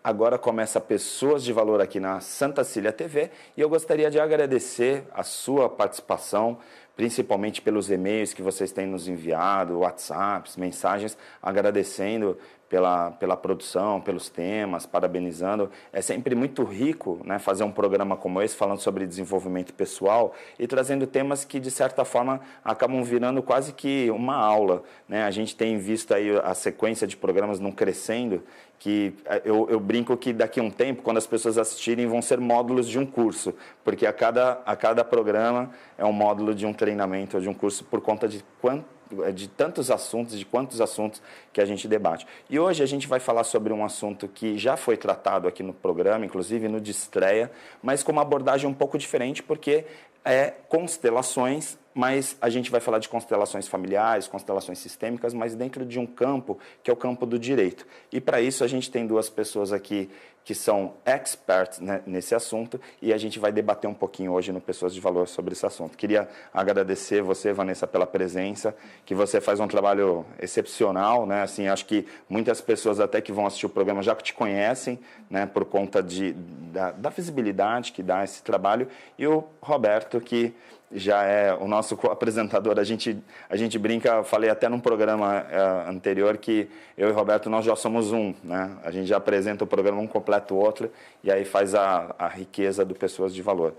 agora começa Pessoas de Valor aqui na Santa Cília TV e eu gostaria de agradecer a sua participação, principalmente pelos e-mails que vocês têm nos enviado, WhatsApps, mensagens, agradecendo pela produção, pelos temas, parabenizando. É sempre muito rico, né, fazer um programa como esse, falando sobre desenvolvimento pessoal e trazendo temas que, de certa forma, acabam virando quase que uma aula, né? A gente tem visto aí a sequência de programas não crescendo, que eu brinco que daqui a um tempo, quando as pessoas assistirem, vão ser módulos de um curso, porque a cada programa é um módulo de um treinamento ou de um curso por conta de tantos assuntos, de quantos assuntos que a gente debate. E hoje a gente vai falar sobre um assunto que já foi tratado aqui no programa, inclusive no de estreia, mas com uma abordagem um pouco diferente, porque é constelações, mas a gente vai falar de constelações familiares, constelações sistêmicas, mas dentro de um campo que é o campo do direito. E para isso a gente tem duas pessoas aqui que são experts, né, nesse assunto, e a gente vai debater um pouquinho hoje no Pessoas de Valor sobre esse assunto. Queria agradecer você, Vanessa, pela presença, que você faz um trabalho excepcional, né? Assim, acho que muitas pessoas até que vão assistir o programa já te conhecem, né, por conta da visibilidade que dá esse trabalho, e o Roberto, que já é o nosso apresentador. A gente brinca, falei até num programa anterior que eu e o Roberto, nós já somos um, né? A gente já apresenta o programa, um completa o outro, e aí faz a riqueza do Pessoas de Valor.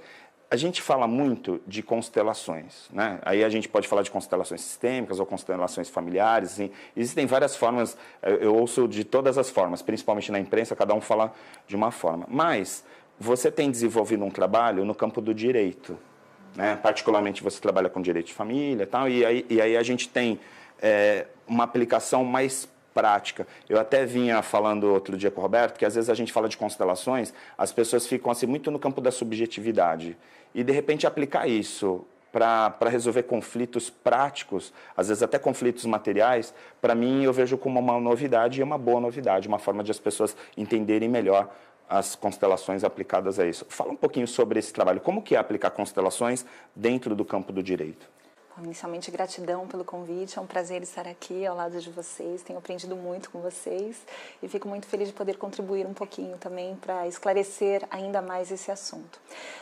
A gente fala muito de constelações, né? Aí a gente pode falar de constelações sistêmicas ou constelações familiares, assim. Existem várias formas, eu ouço de todas as formas, principalmente na imprensa, cada um fala de uma forma. Mas você tem desenvolvido um trabalho no campo do direito, né? Particularmente você trabalha com direito de família e tal, e aí a gente tem uma aplicação mais prática. Eu até vinha falando outro dia com o Roberto que às vezes a gente fala de constelações, as pessoas ficam assim muito no campo da subjetividade e de repente aplicar isso para resolver conflitos práticos, às vezes até conflitos materiais, para mim eu vejo como uma novidade e uma boa novidade, uma forma de as pessoas entenderem melhor as constelações aplicadas a isso. Fala um pouquinho sobre esse trabalho. Como que é aplicar constelações dentro do campo do direito? Inicialmente, gratidão pelo convite. É um prazer estar aqui ao lado de vocês. Tenho aprendido muito com vocês e fico muito feliz de poder contribuir um pouquinho também para esclarecer ainda mais esse assunto.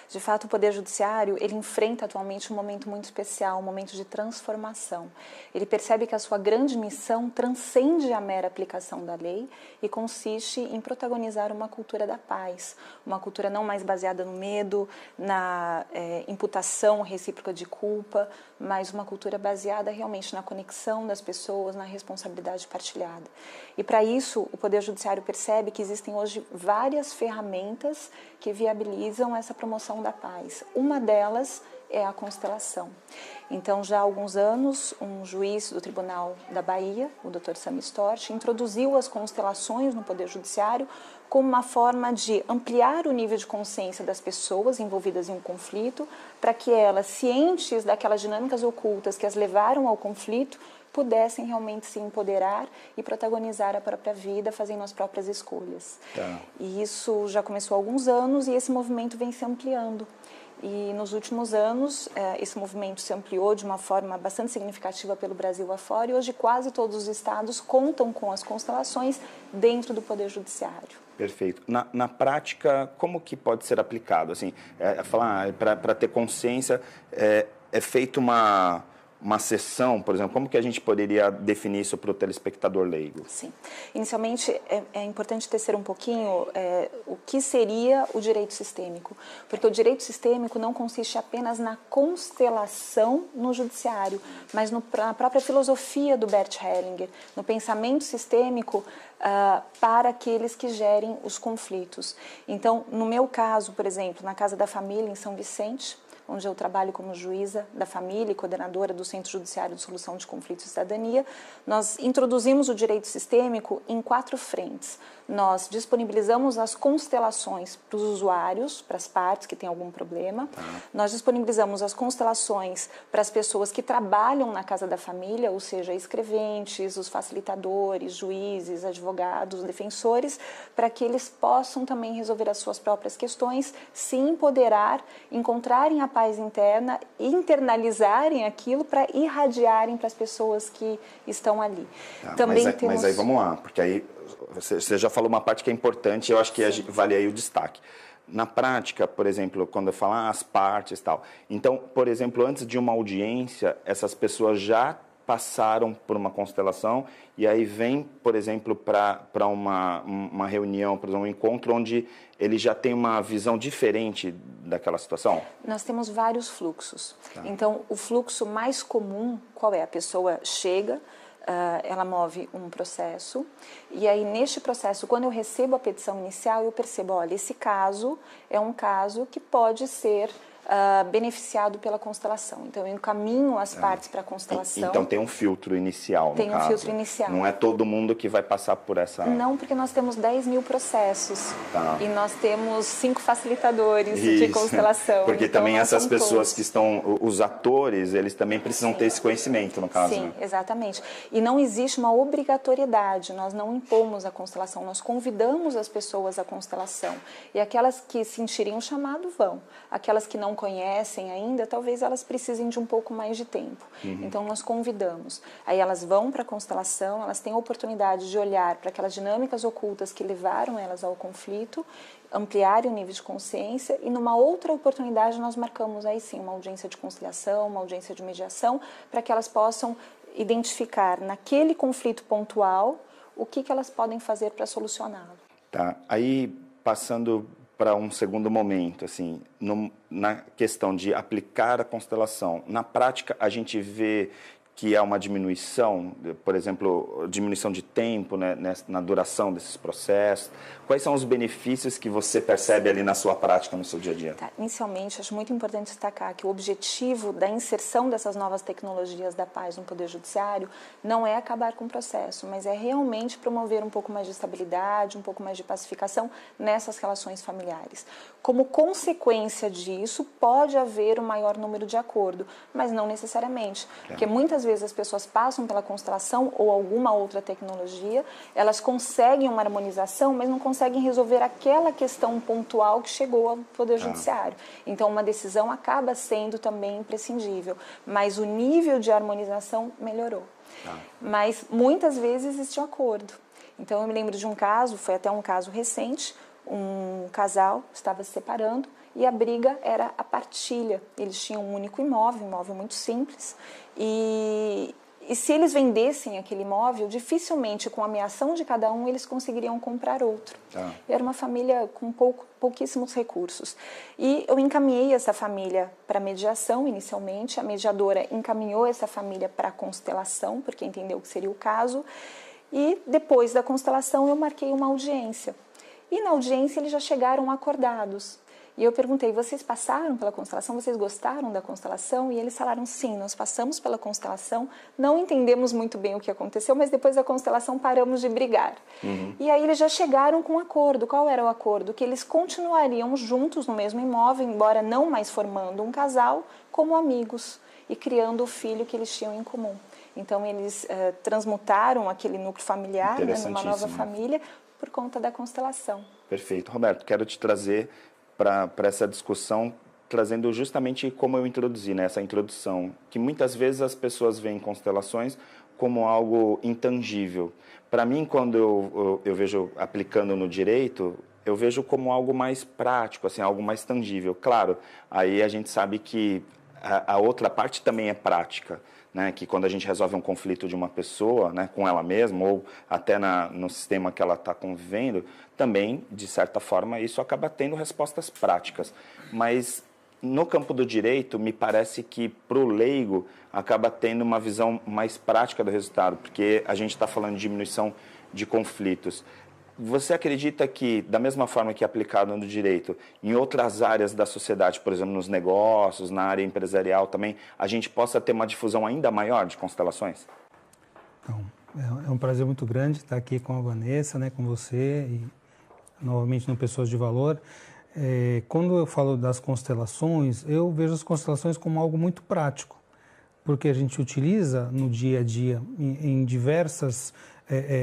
De fato, o Poder Judiciário, ele enfrenta atualmente um momento muito especial, um momento de transformação. Ele percebe que a sua grande missão transcende a mera aplicação da lei e consiste em protagonizar uma cultura da paz, uma cultura não mais baseada no medo, na imputação recíproca de culpa, mas uma cultura baseada realmente na conexão das pessoas, na responsabilidade partilhada. E para isso, o Poder Judiciário percebe que existem hoje várias ferramentas que viabilizam essa promoção da paz. Uma delas é a constelação. Então, já há alguns anos, um juiz do Tribunal da Bahia, o Dr. Sami Storch, introduziu as constelações no Poder Judiciário como uma forma de ampliar o nível de consciência das pessoas envolvidas em um conflito, para que elas, cientes daquelas dinâmicas ocultas que as levaram ao conflito, pudessem realmente se empoderar e protagonizar a própria vida, fazendo as próprias escolhas. Tá. E isso já começou há alguns anos e esse movimento vem se ampliando. E nos últimos anos, esse movimento se ampliou de uma forma bastante significativa pelo Brasil afora e hoje quase todos os estados contam com as constelações dentro do Poder Judiciário. Perfeito. Na prática, como que pode ser aplicado? Assim, para ter consciência, é feita uma sessão, por exemplo, como que a gente poderia definir isso para o telespectador leigo? Sim. Inicialmente, é importante tecer um pouquinho o que seria o direito sistêmico, porque o direito sistêmico não consiste apenas na constelação no judiciário, mas na própria filosofia do Bert Hellinger, no pensamento sistêmico para aqueles que gerem os conflitos. Então, no meu caso, por exemplo, na Casa da Família, em São Vicente, onde eu trabalho como juíza da família e coordenadora do Centro Judiciário de Solução de Conflitos e Cidadania, nós introduzimos o direito sistêmico em 4 frentes. Nós disponibilizamos as constelações para os usuários, para as partes que têm algum problema. Nós disponibilizamos as constelações para as pessoas que trabalham na Casa da Família, ou seja, escreventes, os facilitadores, juízes, advogados, defensores, para que eles possam também resolver as suas próprias questões, se empoderar, encontrarem a paz interna, internalizarem aquilo para irradiarem para as pessoas que estão ali. Também mas aí vamos lá, porque aí você já falou uma parte que é importante, eu acho que vale aí o destaque. Na prática, por exemplo, quando eu falo as partes e tal. Então, por exemplo, antes de uma audiência, essas pessoas já passaram por uma constelação e aí vem, por exemplo, para uma reunião, para um encontro onde ele já tem uma visão diferente daquela situação? Nós temos vários fluxos. Tá. Então, o fluxo mais comum, qual é? A pessoa chega, ela move um processo e aí neste processo, quando eu recebo a petição inicial, eu percebo, olha, esse caso é um caso que pode ser beneficiado pela constelação. Então, eu encaminho as partes para a constelação. Então, tem um filtro inicial, no caso. Tem um filtro inicial. Não é todo mundo que vai passar por essa... Não, porque nós temos 10 mil processos. Tá. E nós temos 5 facilitadores de constelação. Porque então, também essas pessoas que estão... Os atores, eles também precisam ter esse conhecimento, no caso. Sim, né? Exatamente. E não existe uma obrigatoriedade. Nós não impomos a constelação. Nós convidamos as pessoas à constelação. E aquelas que sentirem o chamado, vão. Aquelas que não conhecem ainda, talvez elas precisem de um pouco mais de tempo. Então, nós convidamos. Aí elas vão para a constelação, elas têm a oportunidade de olhar para aquelas dinâmicas ocultas que levaram elas ao conflito, ampliarem o nível de consciência e numa outra oportunidade nós marcamos aí sim uma audiência de conciliação, uma audiência de mediação, para que elas possam identificar naquele conflito pontual o que elas podem fazer para solucioná-lo. Tá. Aí, passando para um segundo momento, assim, na questão de aplicar a constelação, na prática a gente vê que há uma diminuição, por exemplo, diminuição de tempo, né, na duração desses processos. Quais são os benefícios que você percebe ali na sua prática, no seu dia a dia? Tá. Inicialmente, acho muito importante destacar que o objetivo da inserção dessas novas tecnologias da paz no Poder Judiciário não é acabar com o processo, mas é realmente promover um pouco mais de estabilidade, um pouco mais de pacificação nessas relações familiares. Como consequência disso, pode haver um maior número de acordo, mas não necessariamente, porque muitas vezes as pessoas passam pela constelação ou alguma outra tecnologia, elas conseguem uma harmonização, mas não conseguem resolver aquela questão pontual que chegou ao Poder Judiciário. Então, uma decisão acaba sendo também imprescindível, mas o nível de harmonização melhorou. Mas muitas vezes existe um acordo. Então, eu me lembro de um caso, foi até um caso recente, um casal estava se separando e a briga era a partilha. Eles tinham um único imóvel, um imóvel muito simples, e se eles vendessem aquele imóvel, dificilmente com a ameação de cada um, eles conseguiriam comprar outro. Era uma família com pouquíssimos recursos. E eu encaminhei essa família para mediação inicialmente, a mediadora encaminhou essa família para a constelação, porque entendeu que seria o caso, e depois da constelação eu marquei uma audiência. E na audiência eles já chegaram acordados. E eu perguntei, vocês passaram pela constelação? Vocês gostaram da constelação? E eles falaram, sim, nós passamos pela constelação, não entendemos muito bem o que aconteceu, mas depois da constelação paramos de brigar. E aí eles já chegaram com um acordo. Qual era o acordo? Que eles continuariam juntos no mesmo imóvel, embora não mais formando um casal, como amigos e criando o filho que eles tinham em comum. Então eles transmutaram aquele núcleo familiar, né, numa nova família, por conta da constelação. Perfeito. Roberto, quero te trazer para essa discussão, trazendo justamente como eu introduzi, né, essa introdução, que muitas vezes as pessoas veem constelações como algo intangível. Para mim, quando eu vejo aplicando no direito, eu vejo como algo mais prático, assim, algo mais tangível. Claro, aí a gente sabe que a outra parte também é prática, né, que quando a gente resolve um conflito de uma pessoa, né, com ela mesma ou até no sistema que ela está convivendo, também, de certa forma, isso acaba tendo respostas práticas. Mas no campo do direito, me parece que para o leigo acaba tendo uma visão mais prática do resultado, porque a gente está falando de diminuição de conflitos. Você acredita que, da mesma forma que é aplicado no direito, em outras áreas da sociedade, por exemplo, nos negócios, na área empresarial também, a gente possa ter uma difusão ainda maior de constelações? Então, é um prazer muito grande estar aqui com a Vanessa, né, com você e novamente no Pessoas de Valor. Quando eu falo das constelações, eu vejo as constelações como algo muito prático, porque a gente utiliza no dia a dia em diversas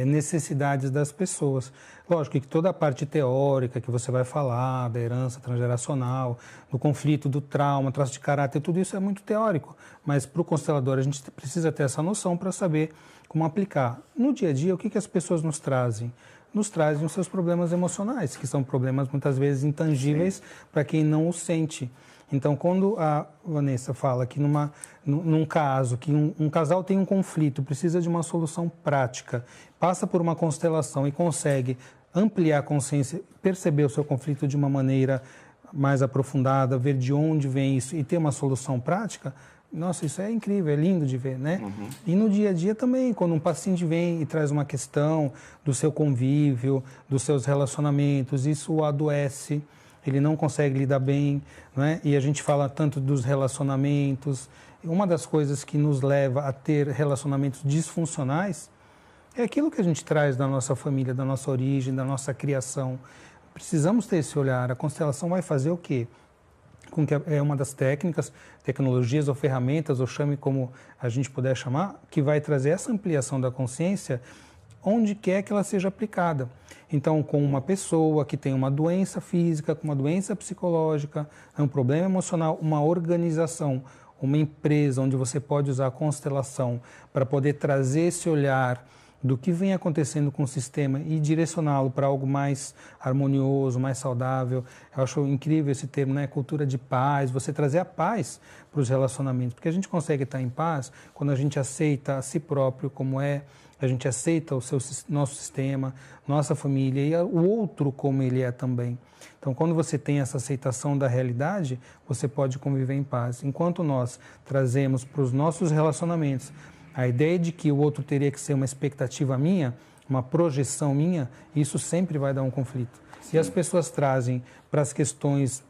necessidades das pessoas. Lógico que toda a parte teórica que você vai falar, da herança transgeracional, do conflito, do trauma, traço de caráter, tudo isso é muito teórico, mas para o constelador a gente precisa ter essa noção para saber como aplicar. No dia a dia, o que as pessoas nos trazem? nos trazem os seus problemas emocionais, que são problemas muitas vezes intangíveis para quem não os sente. Então, quando a Vanessa fala que num caso, que um casal tem um conflito, precisa de uma solução prática, passa por uma constelação e consegue ampliar a consciência, perceber o seu conflito de uma maneira mais aprofundada, ver de onde vem isso e ter uma solução prática, nossa, isso é incrível, é lindo de ver, né? E no dia a dia também, quando um paciente vem e traz uma questão do seu convívio, dos seus relacionamentos, isso o adoece, ele não consegue lidar bem, né? E a gente fala tanto dos relacionamentos. Uma das coisas que nos leva a ter relacionamentos disfuncionais é aquilo que a gente traz da nossa família, da nossa origem, da nossa criação. Precisamos ter esse olhar. A constelação vai fazer o quê? Com que é uma das técnicas, tecnologias ou ferramentas, ou chame como a gente puder chamar, que vai trazer essa ampliação da consciência onde quer que ela seja aplicada. Então, com uma pessoa que tem uma doença física, com uma doença psicológica, um problema emocional, uma organização, uma empresa onde você pode usar a constelação para poder trazer esse olhar do que vem acontecendo com o sistema e direcioná-lo para algo mais harmonioso, mais saudável. Eu acho incrível esse termo, né? Cultura de paz, você trazer a paz para os relacionamentos, porque a gente consegue estar em paz quando a gente aceita a si próprio como é, a gente aceita nosso sistema, nossa família e o outro como ele é também. Então, quando você tem essa aceitação da realidade, você pode conviver em paz. Enquanto nós trazemos para os nossos relacionamentos a ideia de que o outro teria que ser uma expectativa minha, uma projeção minha, isso sempre vai dar um conflito. Sim. E as pessoas trazem para as questões,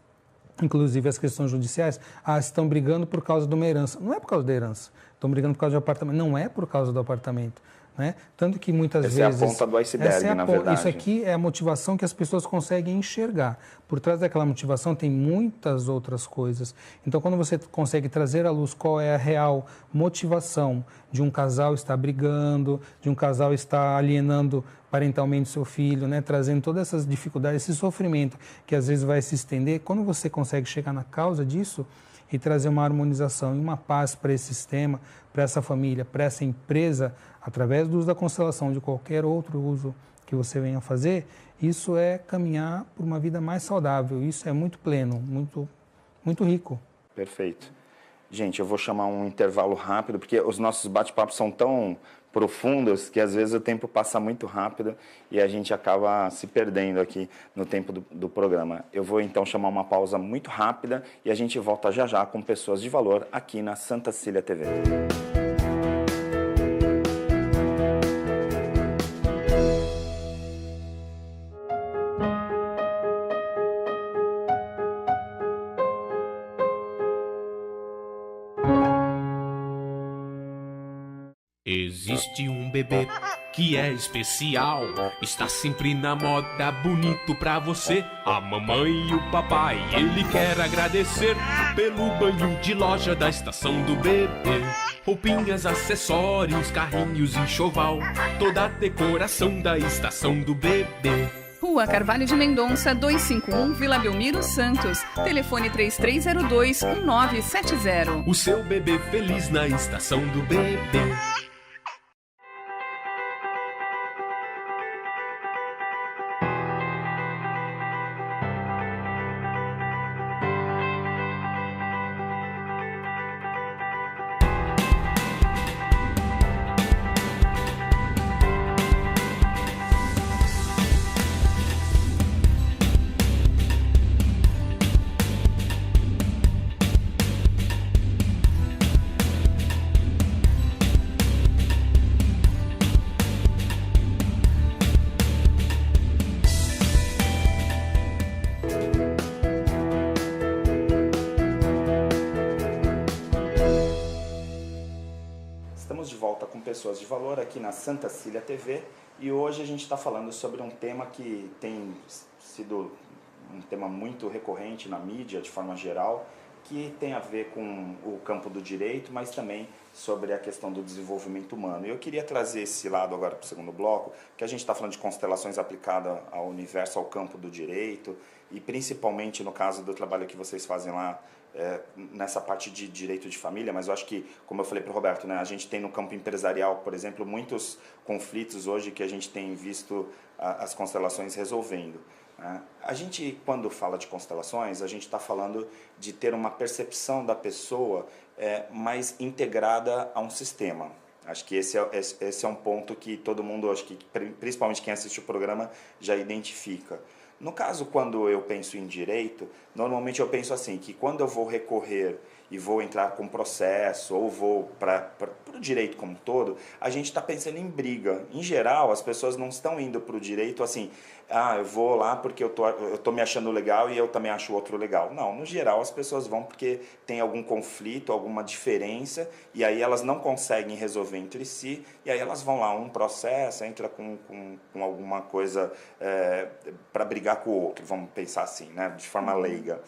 inclusive as questões judiciais, estão brigando por causa de uma herança. Não é por causa da herança, estão brigando por causa do apartamento. Não é por causa do apartamento. Né? Tanto que muitas vezes... Essa é a ponta do iceberg, na verdade. Isso aqui é a motivação que as pessoas conseguem enxergar. Por trás daquela motivação tem muitas outras coisas. Então, quando você consegue trazer à luz qual é a real motivação de um casal estar brigando, de um casal estar alienando parentalmente seu filho, né? Trazendo todas essas dificuldades, esse sofrimento que às vezes vai se estender, quando você consegue chegar na causa disso e trazer uma harmonização e uma paz para esse sistema, para essa família, para essa empresa, através do uso da constelação, de qualquer outro uso que você venha fazer, isso é caminhar por uma vida mais saudável. Isso é muito pleno, muito, muito rico. Perfeito. Gente, eu vou chamar um intervalo rápido, porque os nossos bate-papos são tão profundos que às vezes o tempo passa muito rápido e a gente acaba se perdendo aqui no tempo do programa. Eu vou então chamar uma pausa muito rápida e a gente volta já já com Pessoas de Valor aqui na Santa Cília TV. Existe um bebê que é especial, está sempre na moda, bonito pra você. A mamãe e o papai, ele quer agradecer pelo banho de loja da estação do bebê. Roupinhas, acessórios, carrinhos, enxoval, toda a decoração da estação do bebê. Rua Carvalho de Mendonça, 251, Vila Belmiro, Santos. Telefone 3302-1970. O seu bebê feliz na estação do bebê. Estamos de volta com Pessoas de Valor aqui na Santa Cília TV e hoje a gente está falando sobre um tema que tem sido um tema muito recorrente na mídia de forma geral, que tem a ver com o campo do direito, mas também sobre a questão do desenvolvimento humano. E eu queria trazer esse lado agora para o segundo bloco, que a gente está falando de constelações aplicadas ao universo, ao campo do direito, e principalmente no caso do trabalho que vocês fazem lá nessa parte de direito de família, mas eu acho que, como eu falei para o Roberto, né, a gente tem no campo empresarial, por exemplo, muitos conflitos hoje que a gente tem visto as constelações resolvendo. Né? A gente, quando fala de constelações, a gente está falando de ter uma percepção da pessoa mais integrada a um sistema. Acho que esse é um ponto que todo mundo, acho que principalmente quem assiste o programa, já identifica. No caso, quando eu penso em direito, normalmente eu penso assim, que quando eu vou recorrer e vou entrar com processo ou vou para o direito como um todo, a gente está pensando em briga. Em geral, as pessoas não estão indo para o direito assim, eu vou lá porque eu tô me achando legal e eu também acho o outro legal. Não, no geral as pessoas vão porque tem algum conflito, alguma diferença, e aí elas não conseguem resolver entre si, e aí elas vão lá, um processo, entra com alguma coisa para brigar com o outro, vamos pensar assim, né, de forma leiga.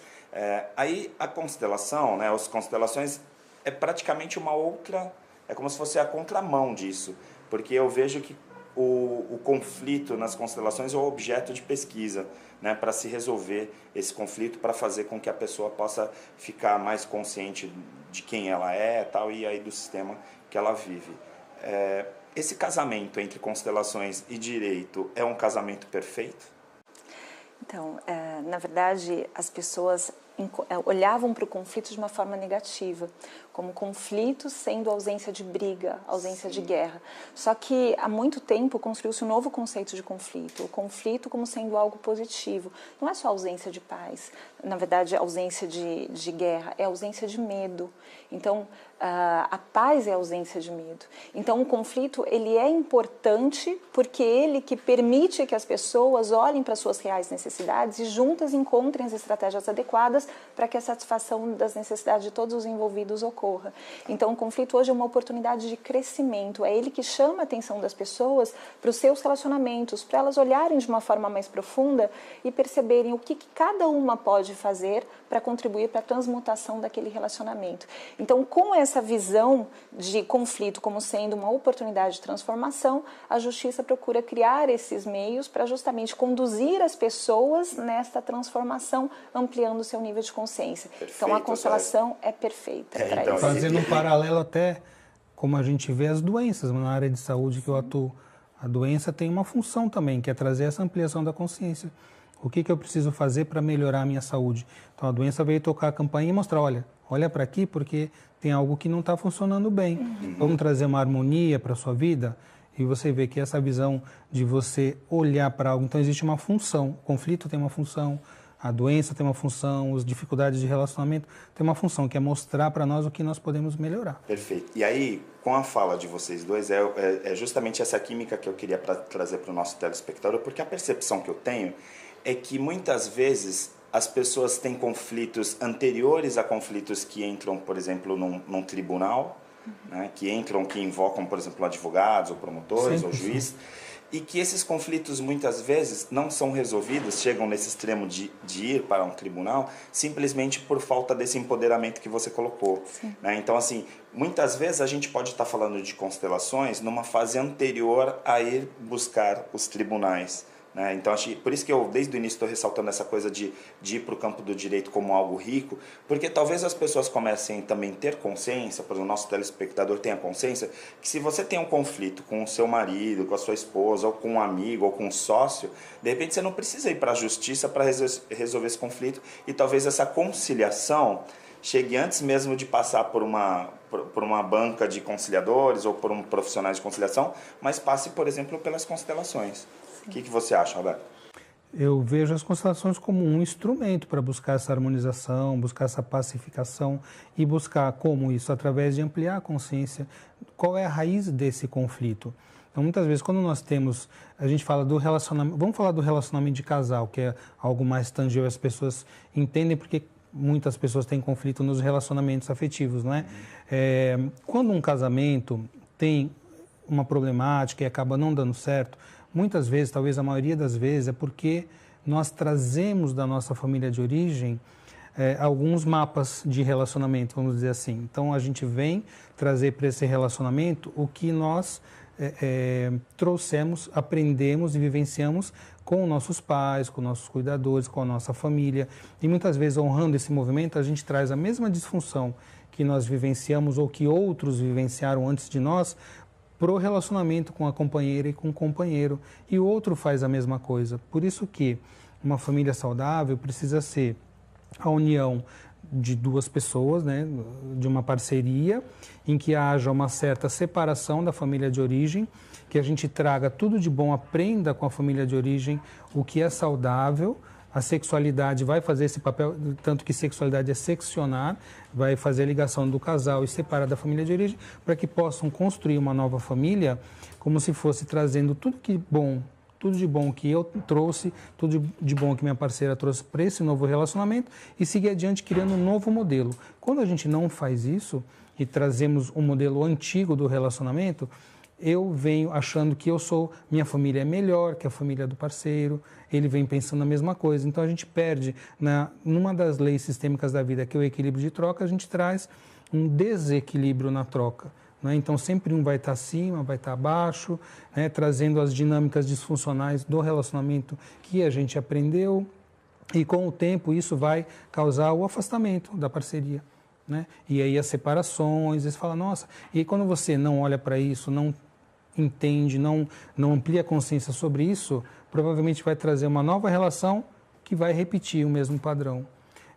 Aí a constelação, né, as constelações é praticamente uma outra, é como se fosse a contramão disso, porque eu vejo que o conflito nas constelações é o objeto de pesquisa, né, para se resolver esse conflito, para fazer com que a pessoa possa ficar mais consciente de quem ela é tal, e aí do sistema que ela vive. Esse casamento entre constelações e direito é um casamento perfeito? Então, na verdade, as pessoas olhavam para o conflito de uma forma negativa, como conflito sendo ausência de briga, ausência de guerra. Só que há muito tempo construiu-se um novo conceito de conflito, o conflito como sendo algo positivo. Não é só ausência de paz, na verdade, ausência de guerra, é ausência de medo. Então, a paz é ausência de medo. Então, o conflito ele é importante porque ele que permite que as pessoas olhem para suas reais necessidades e juntas encontrem as estratégias adequadas para que a satisfação das necessidades de todos os envolvidos ocorra. Então, o conflito hoje é uma oportunidade de crescimento. É ele que chama a atenção das pessoas para os seus relacionamentos, para elas olharem de uma forma mais profunda e perceberem o que cada uma pode fazer para contribuir para a transmutação daquele relacionamento. Então, com essa visão de conflito como sendo uma oportunidade de transformação, a justiça procura criar esses meios para justamente conduzir as pessoas nesta transformação, ampliando o seu nível de consciência. Perfeito, então, a constelação é perfeita para então, isso. Fazendo um paralelo até como a gente vê as doenças na área de saúde que eu atuo. A doença tem uma função também, que é trazer essa ampliação da consciência. O que eu preciso fazer para melhorar a minha saúde? Então, a doença veio tocar a campainha e mostrar, olha para aqui porque tem algo que não está funcionando bem. Vamos trazer uma harmonia para a sua vida? E você vê que essa visão de você olhar para algo, então existe uma função. O conflito tem uma função, a doença tem uma função, as dificuldades de relacionamento tem uma função, que é mostrar para nós o que nós podemos melhorar. Perfeito. E aí, com a fala de vocês dois, é justamente essa química que eu queria trazer para o nosso telespectador, porque a percepção que eu tenho é que muitas vezes as pessoas têm conflitos anteriores a conflitos que entram, por exemplo, num tribunal, né, que invocam, por exemplo, advogados, ou promotores, 100%. Ou juízes, e que esses conflitos muitas vezes não são resolvidos, chegam nesse extremo de ir para um tribunal, simplesmente por falta desse empoderamento que você colocou. Né? Então, assim, muitas vezes a gente pode estar falando de constelações numa fase anterior a ir buscar os tribunais. Então, por isso que eu, desde o início, estou ressaltando essa coisa de ir para o campo do direito como algo rico, porque talvez as pessoas comecem também a ter consciência, por exemplo, o nosso telespectador tenha consciência, que se você tem um conflito com o seu marido, com a sua esposa, ou com um amigo, ou com um sócio, de repente você não precisa ir para a justiça para resolver esse conflito, e talvez essa conciliação chegue antes mesmo de passar por uma banca de conciliadores ou por um profissional de conciliação, mas passe, por exemplo, pelas constelações. O que você acha, Roberto? Eu vejo as constelações como um instrumento para buscar essa harmonização, buscar essa pacificação e buscar como isso, através de ampliar a consciência, qual é a raiz desse conflito. Então, muitas vezes, quando nós temos, a gente fala do relacionamento, vamos falar do relacionamento de casal, que é algo mais tangível, as pessoas entendem porque muitas pessoas têm conflito nos relacionamentos afetivos, não é? Quando um casamento tem uma problemática e acaba não dando certo, muitas vezes, talvez a maioria das vezes, é porque nós trazemos da nossa família de origem alguns mapas de relacionamento, vamos dizer assim. Então, a gente vem trazer para esse relacionamento o que nós trouxemos, aprendemos e vivenciamos com nossos pais, com nossos cuidadores, com a nossa família. E muitas vezes, honrando esse movimento, a gente traz a mesma disfunção que nós vivenciamos ou que outros vivenciaram antes de nós para o relacionamento com a companheira e com o companheiro. E o outro faz a mesma coisa. Por isso que uma família saudável precisa ser a união de duas pessoas, né, de uma parceria, em que haja uma certa separação da família de origem, que a gente traga tudo de bom, aprenda com a família de origem o que é saudável. A sexualidade vai fazer esse papel, tanto que sexualidade é seccionar, vai fazer a ligação do casal e separar da família de origem, para que possam construir uma nova família, como se fosse trazendo tudo de bom que eu trouxe, tudo de bom que minha parceira trouxe para esse novo relacionamento e seguir adiante criando um novo modelo. Quando a gente não faz isso e trazemos um modelo antigo do relacionamento, eu venho achando que minha família é melhor que a família do parceiro, ele vem pensando a mesma coisa. Então a gente perde, numa das leis sistêmicas da vida, que é o equilíbrio de troca, a gente traz um desequilíbrio na troca. Então, sempre um vai estar acima, vai estar abaixo, né? Trazendo as dinâmicas disfuncionais do relacionamento que a gente aprendeu. E, com o tempo, isso vai causar o afastamento da parceria, né? E aí as separações, você fala, nossa... E quando você não olha para isso, não entende, não amplia a consciência sobre isso, provavelmente vai trazer uma nova relação que vai repetir o mesmo padrão.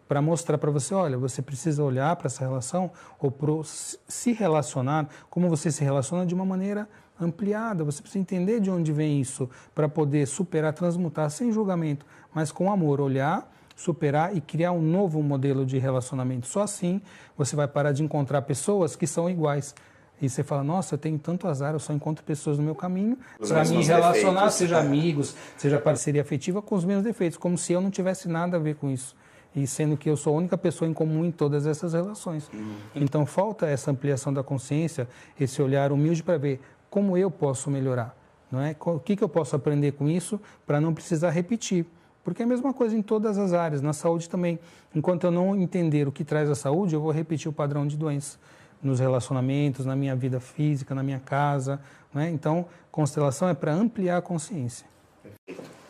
Para mostrar para você, olha, você precisa olhar para essa relação ou para se relacionar, como você se relaciona de uma maneira ampliada. Você precisa entender de onde vem isso para poder superar, transmutar sem julgamento, mas com amor, olhar, superar e criar um novo modelo de relacionamento. Só assim você vai parar de encontrar pessoas que são iguais. E você fala, nossa, eu tenho tanto azar, eu só encontro pessoas no meu caminho para me relacionar, defeitos, seja amigos, seja parceria afetiva, com os mesmos defeitos, como se eu não tivesse nada a ver com isso. E sendo que eu sou a única pessoa em comum em todas essas relações. Então, falta essa ampliação da consciência, esse olhar humilde para ver como eu posso melhorar, não é? O que eu posso aprender com isso para não precisar repetir. Porque é a mesma coisa em todas as áreas, na saúde também. Enquanto eu não entender o que traz a saúde, eu vou repetir o padrão de doença nos relacionamentos, na minha vida física, na minha casa, não é? Então, constelação é para ampliar a consciência.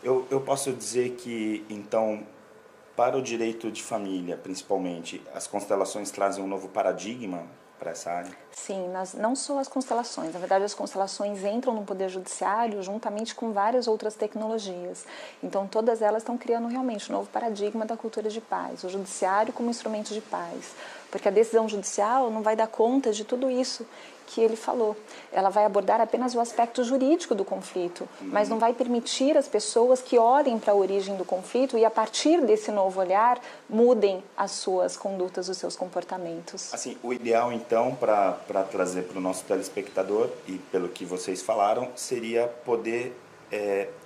Eu posso dizer que, então, para o direito de família, principalmente, as constelações trazem um novo paradigma para essa área? Sim, não só as constelações. Na verdade, as constelações entram no Poder Judiciário juntamente com várias outras tecnologias. Então, todas elas estão criando realmente um novo paradigma da cultura de paz. O Judiciário como instrumento de paz. Porque a decisão judicial não vai dar conta de tudo isso que ele falou. Ela vai abordar apenas o aspecto jurídico do conflito, mas não vai permitir às pessoas que olhem para a origem do conflito e, a partir desse novo olhar, mudem as suas condutas, os seus comportamentos. Assim, o ideal, então, para trazer para o nosso telespectador, e pelo que vocês falaram, seria poder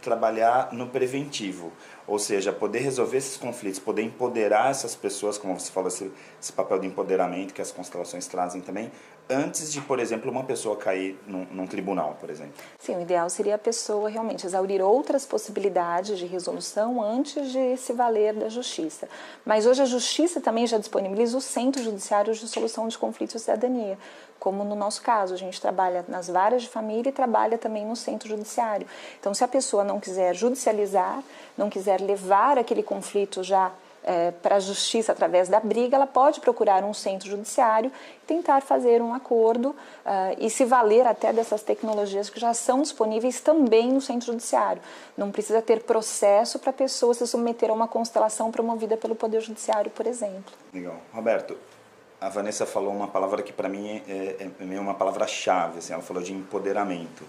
trabalhar no preventivo, ou seja, poder resolver esses conflitos, poder empoderar essas pessoas, como você falou, esse papel de empoderamento que as constelações trazem também, antes de, por exemplo, uma pessoa cair num tribunal, por exemplo. Sim, o ideal seria a pessoa realmente exaurir outras possibilidades de resolução antes de se valer da justiça. Mas hoje a justiça também já disponibiliza os centros judiciários de solução de conflitos e cidadania, como no nosso caso, a gente trabalha nas varas de família e trabalha também no centro judiciário. Então, se a pessoa não quiser judicializar, não quiser levar aquele conflito já para a justiça através da briga, ela pode procurar um centro judiciário e tentar fazer um acordo e se valer até dessas tecnologias que já são disponíveis também no centro judiciário. Não precisa ter processo para a pessoa se submeter a uma constelação promovida pelo Poder Judiciário, por exemplo. Legal. Roberto, a Vanessa falou uma palavra que para mim é uma palavra-chave, assim, ela falou de empoderamento.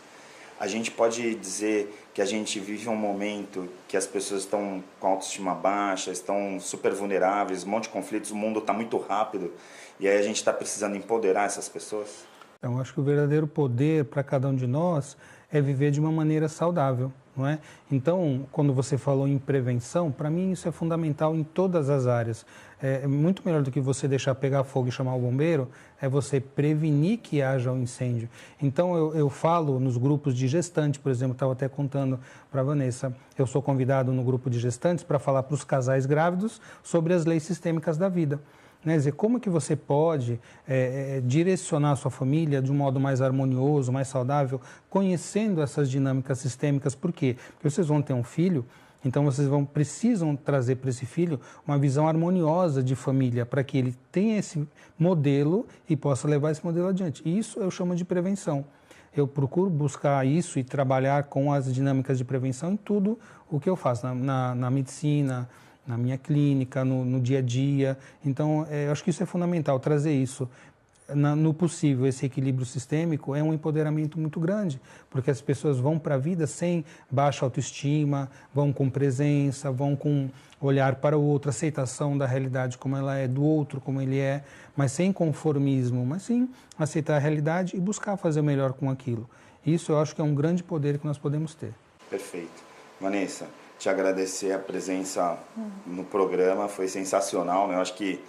A gente pode dizer que a gente vive um momento que as pessoas estão com autoestima baixa, estão super vulneráveis, um monte de conflitos, o mundo está muito rápido, e aí a gente está precisando empoderar essas pessoas? Então, acho que o verdadeiro poder para cada um de nós é viver de uma maneira saudável, não é? Então, quando você falou em prevenção, para mim isso é fundamental em todas as áreas. É muito melhor do que você deixar pegar fogo e chamar o bombeiro, é você prevenir que haja um incêndio. Então, eu falo nos grupos de gestantes, por exemplo, estava até contando para a Vanessa, eu sou convidado no grupo de gestantes para falar para os casais grávidos sobre as leis sistêmicas da vida. né? Dizer, como que você pode direcionar a sua família de um modo mais harmonioso, mais saudável, conhecendo essas dinâmicas sistêmicas. Por quê? Porque vocês vão ter um filho, então vocês precisam trazer para esse filho uma visão harmoniosa de família, para que ele tenha esse modelo e possa levar esse modelo adiante. Isso eu chamo de prevenção. Eu procuro buscar isso e trabalhar com as dinâmicas de prevenção em tudo o que eu faço, na medicina, na minha clínica, no dia a dia. Então, eu acho que isso é fundamental, trazer isso. No possível, esse equilíbrio sistêmico é um empoderamento muito grande, porque as pessoas vão para a vida sem baixa autoestima, vão com presença, vão com olhar para o outro, aceitação da realidade como ela é, do outro como ele é, mas sem conformismo, mas sim aceitar a realidade e buscar fazer o melhor com aquilo. Isso eu acho que é um grande poder que nós podemos ter. Perfeito. Vanessa, te agradecer a presença no programa, foi sensacional, né? Eu acho que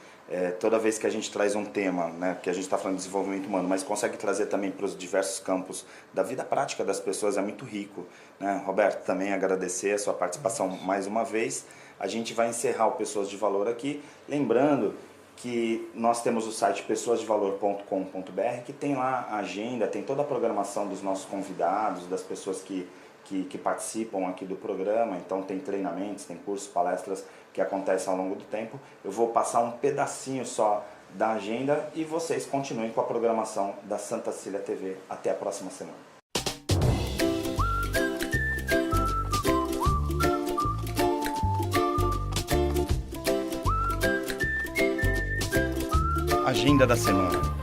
toda vez que a gente traz um tema, né, que a gente está falando de desenvolvimento humano, mas consegue trazer também para os diversos campos da vida prática das pessoas, é muito rico, né? Roberto, também agradecer a sua participação mais uma vez. A gente vai encerrar o Pessoas de Valor aqui, lembrando que nós temos o site pessoasdevalor.com.br, que tem lá a agenda, tem toda a programação dos nossos convidados, das pessoas que participam aqui do programa. Então tem treinamentos, tem cursos, palestras que acontecem ao longo do tempo. Eu vou passar um pedacinho só da agenda e vocês continuem com a programação da Santa Cília TV. Até a próxima semana. Agenda da semana.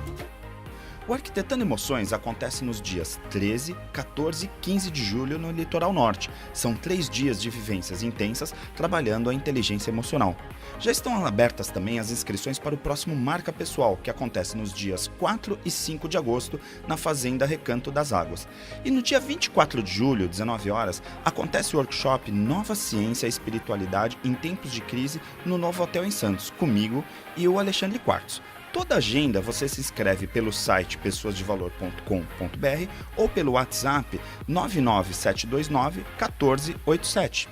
O Arquitetando Emoções acontece nos dias 13, 14 e 15 de julho no Litoral Norte. São 3 dias de vivências intensas trabalhando a inteligência emocional. Já estão abertas também as inscrições para o próximo Marca Pessoal, que acontece nos dias 4 e 5 de agosto na Fazenda Recanto das Águas. E no dia 24 de julho, 19 horas, acontece o workshop Nova Ciência e Espiritualidade em Tempos de Crise no Novo Hotel em Santos, comigo e o Alexandre Quartzo. Toda a agenda você se inscreve pelo site pessoasdevalor.com.br ou pelo WhatsApp 99729 1487.